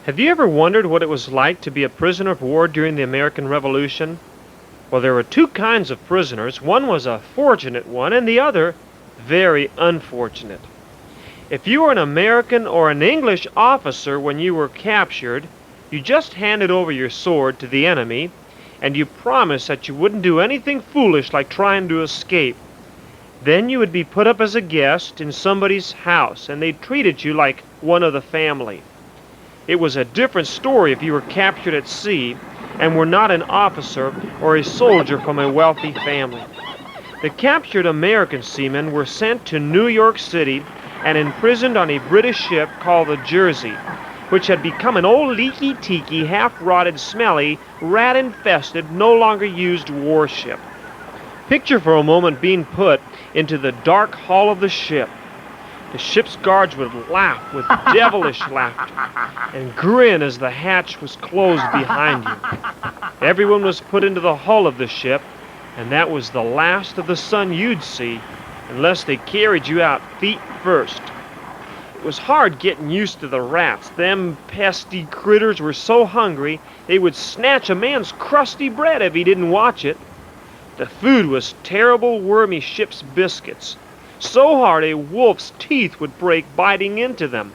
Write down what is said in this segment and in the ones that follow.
Have you ever wondered what it was like to be a prisoner of war during the American Revolution? Well, there were two kinds of prisoners. One was a fortunate one, and the other very unfortunate. If you were an American or an English officer when you were captured, you just handed over your sword to the enemy, and you promised that you wouldn't do anything foolish like trying to escape. Then you would be put up as a guest in somebody's house, and they treated you like one of the family. It was a different story if you were captured at sea and were not an officer or a soldier from a wealthy family. The captured American seamen were sent to New York City and imprisoned on a British ship called the Jersey, which had become an old leaky-teaky, half-rotted, smelly, rat-infested, no longer used warship. Picture for a moment being put into the dark hull of the ship. The ship's guards would laugh with devilish laughter and grin as the hatch was closed behind you. Everyone was put into the hull of the ship, and that was the last of the sun you'd see unless they carried you out feet first. It was hard getting used to the rats. Them pesky critters were so hungry they would snatch a man's crusty bread if he didn't watch it. The food was terrible, wormy ship's biscuits, so hard a wolf's teeth would break biting into them.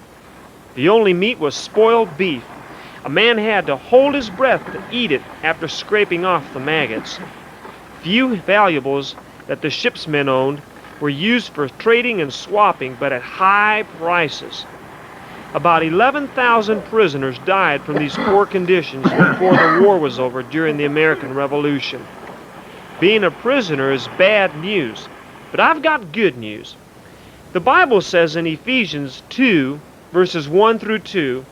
The only meat was spoiled beef. A man had to hold his breath to eat it after scraping off the maggots. Few valuables that the ship's men owned were used for trading and swapping, but at high prices. About 11,000 prisoners died from these poor conditions before the war was over during the American Revolution. Being a prisoner is bad news, but I've got good news. The Bible says in Ephesians 2, verses 1 through 2,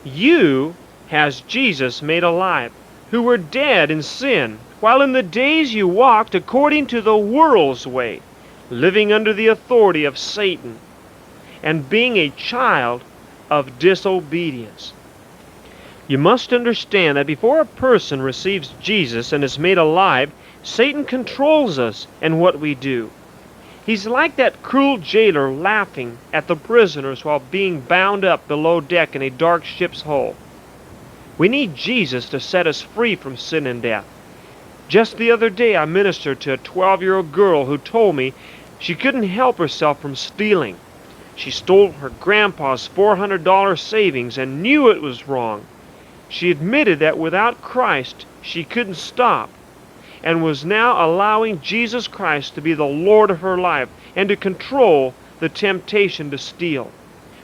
"You has Jesus made alive, who were dead in sin, while in the days you walked according to the world's way, living under the authority of Satan, and being a child of disobedience." You must understand that before a person receives Jesus and is made alive, Satan controls us and what we do. He's like that cruel jailer laughing at the prisoners while being bound up below deck in a dark ship's hull. We need Jesus to set us free from sin and death. Just the other day I ministered to a 12-year-old girl who told me she couldn't help herself from stealing. She stole her grandpa's $400 savings and knew it was wrong. She admitted that without Christ she couldn't stop, and was now allowing Jesus Christ to be the Lord of her life and to control the temptation to steal.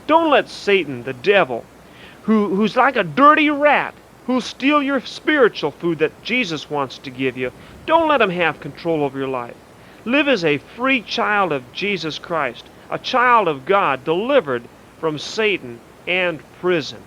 Don't let Satan, the devil, who's like a dirty rat, who'll steal your spiritual food that Jesus wants to give you, don't let him have control over your life. Live as a free child of Jesus Christ, a child of God delivered from Satan and prison.